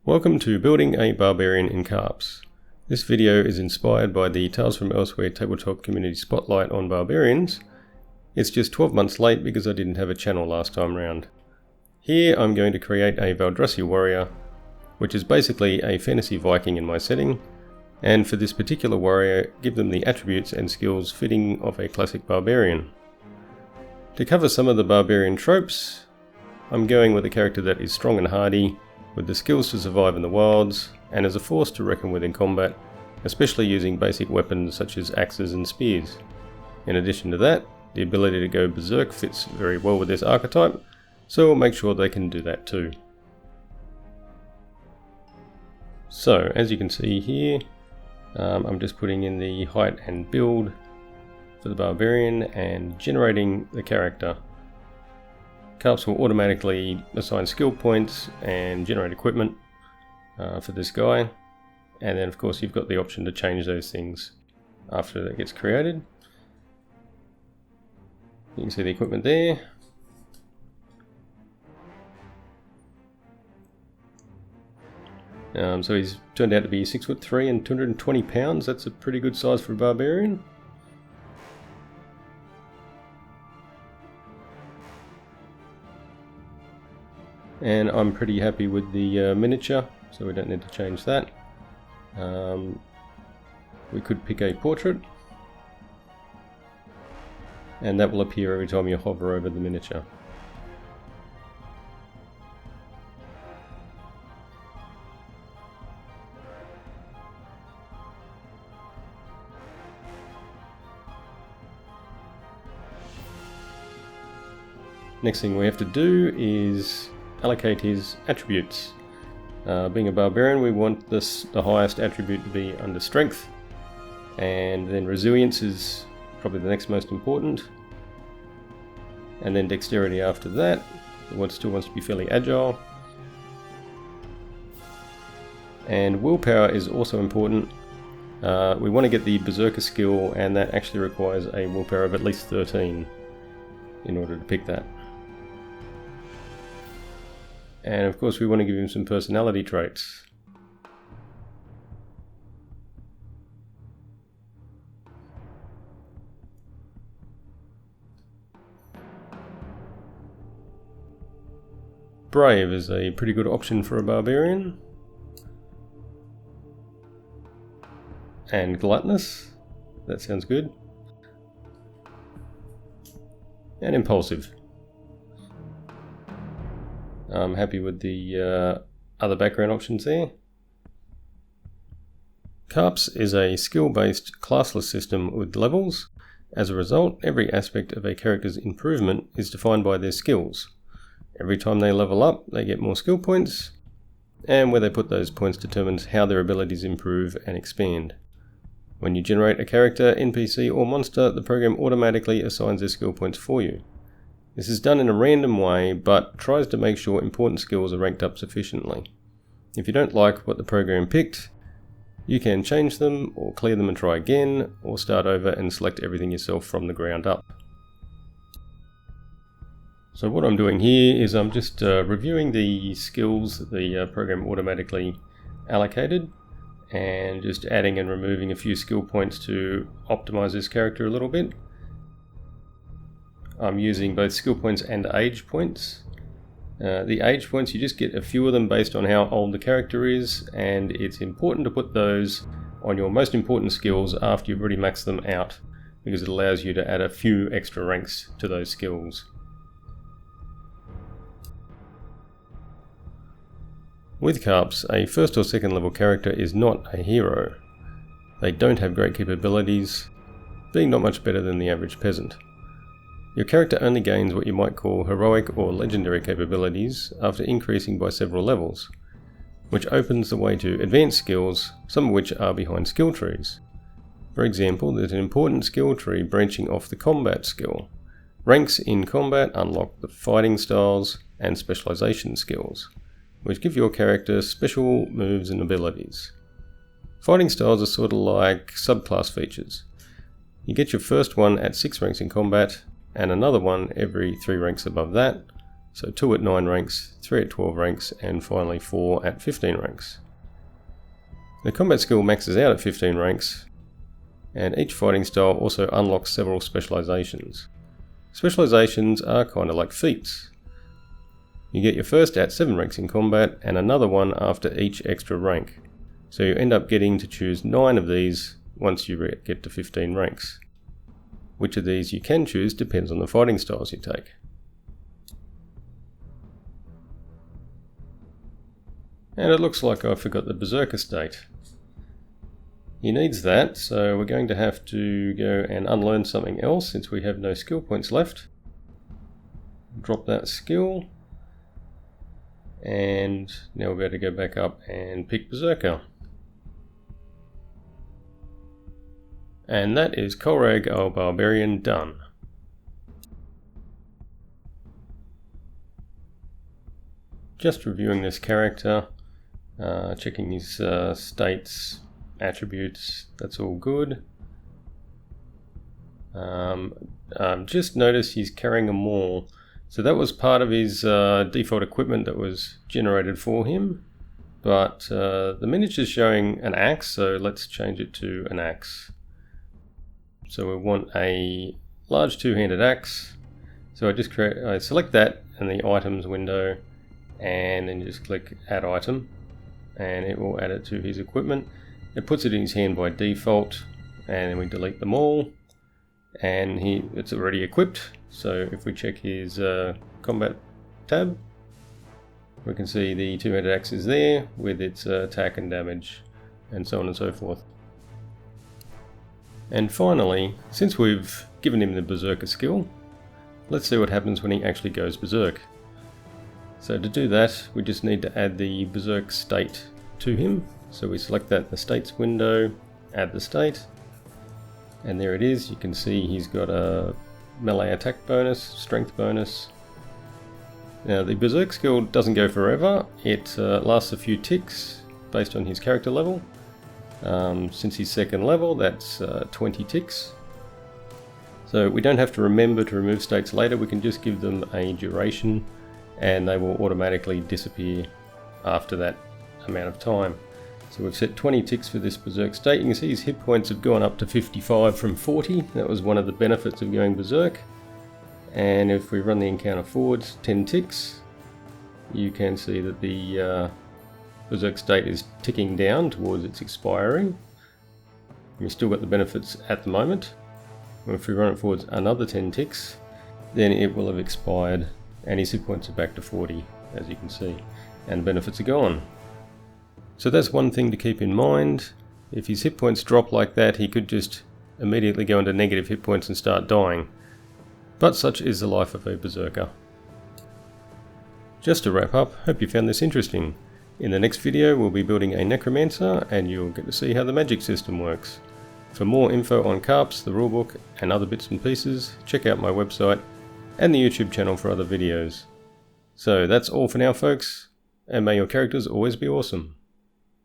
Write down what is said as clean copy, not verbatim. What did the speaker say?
Welcome to building a Barbarian in CARPS. This video is inspired by the Tales from Elsewhere tabletop community spotlight on Barbarians. It's just 12 months late because I didn't have a channel last time round. Here I'm going to create a Valdrassi warrior, which is basically a fantasy Viking in my setting, and for this particular warrior give them the attributes and skills fitting of a classic Barbarian. To cover some of the Barbarian tropes, I'm going with a character that is strong and hardy, with the skills to survive in the wilds, and as a force to reckon with in combat, especially using basic weapons such as axes and spears. In addition to that, the ability to go berserk fits very well with this archetype, so we'll make sure they can do that too. So, as you can see here, I'm just putting in the height and build for the Barbarian and generating the character. CARPS will automatically assign skill points and generate equipment for this guy, and then of course you've got the option to change those things after that gets created. You can see the equipment there. So he's turned out to be 6'3" and 220 pounds. That's a pretty good size for a Barbarian. And I'm pretty happy with the miniature, so we don't need to change that. We could pick a portrait, and that will appear every time you hover over the miniature. Next thing we have to do is allocate his attributes. Being a Barbarian, we want the highest attribute to be under strength, and then resilience is probably the next most important, and then dexterity after that. It still wants to be fairly agile, and willpower is also important. We want to get the berserker skill, and that actually requires a willpower of at least 13 in order to pick that. And of course we want to give him some personality traits. Brave is a pretty good option for a Barbarian. And gluttonous, that sounds good. And impulsive. I'm happy with the other background options there. CARPS is a skill-based classless system with levels. As a result, every aspect of a character's improvement is defined by their skills. Every time they level up, they get more skill points, and where they put those points determines how their abilities improve and expand. When you generate a character, NPC or monster, the program automatically assigns their skill points for you. This is done in a random way, but tries to make sure important skills are ranked up sufficiently. If you don't like what the program picked, you can change them, or clear them and try again, or start over and select everything yourself from the ground up. So what I'm doing here is I'm just reviewing the skills that the program automatically allocated, and just adding and removing a few skill points to optimize this character a little bit. I'm using both skill points and age points. The age points, you just get a few of them based on how old the character is, and it's important to put those on your most important skills after you've already maxed them out, because it allows you to add a few extra ranks to those skills. With CARPS, a first or second level character is not a hero. They don't have great capabilities, being not much better than the average peasant. Your character only gains what you might call heroic or legendary capabilities after increasing by several levels, which opens the way to advanced skills, some of which are behind skill trees. For example, there's an important skill tree branching off the combat skill. Ranks in combat unlock the fighting styles and specialization skills, which give your character special moves and abilities. Fighting styles are sort of like subclass features. You get your first one at 6 ranks in combat, and another one every 3 ranks above that, So 2 at 9 ranks, 3 at 12 ranks, and finally 4 at 15 ranks. The combat skill maxes out at 15 ranks, and each fighting style also unlocks several specializations. Specializations are kind of like feats. You get your first at 7 ranks in combat, and another one after each extra rank. So you end up getting to choose 9 of these once you get to 15 ranks. Which of these you can choose depends on the fighting styles you take. And it looks like I forgot the Berserker state. He needs that, so we're going to have to go and unlearn something else since we have no skill points left. Drop that skill. And now we'll be able to go back up and pick Berserker. And that is Kolrag our Barbarian done. Just reviewing this character, checking his states, attributes, that's all good. Just noticed he's carrying a maul. So that was part of his default equipment that was generated for him. But the miniature's showing an axe, so let's change it to an axe. So we want a large two-handed axe. So I select that in the items window and then just click add item and it will add it to his equipment. It puts it in his hand by default and then we delete them all and it's already equipped. So if we check his combat tab, we can see the two-handed axe is there with its attack and damage and so on and so forth. And finally, since we've given him the Berserker skill, let's see what happens when he actually goes Berserk. So to do that, we just need to add the Berserk state to him. So we select that in the states window, add the state, and there it is. You can see he's got a melee attack bonus, strength bonus. Now the Berserk skill doesn't go forever, it lasts a few ticks based on his character level. Since he's second level, that's 20 ticks. So we don't have to remember to remove states later, we can just give them a duration and they will automatically disappear after that amount of time. So we've set 20 ticks for this Berserk state. You can see his hit points have gone up to 55 from 40. That was one of the benefits of going Berserk. And if we run the encounter forwards 10 ticks, you can see that the Berserk state is ticking down towards its expiring. We've still got the benefits at the moment. If we run it forwards another 10 ticks, then it will have expired and his hit points are back to 40, as you can see, and the benefits are gone. So that's one thing to keep in mind. If his hit points drop like that, he could just immediately go into negative hit points and start dying. But such is the life of a Berserker. Just to wrap up, hope you found this interesting. In the next video we'll be building a Necromancer and you'll get to see how the magic system works. For more info on CARPS, the rulebook and other bits and pieces, check out my website and the YouTube channel for other videos. So that's all for now folks, and may your characters always be awesome.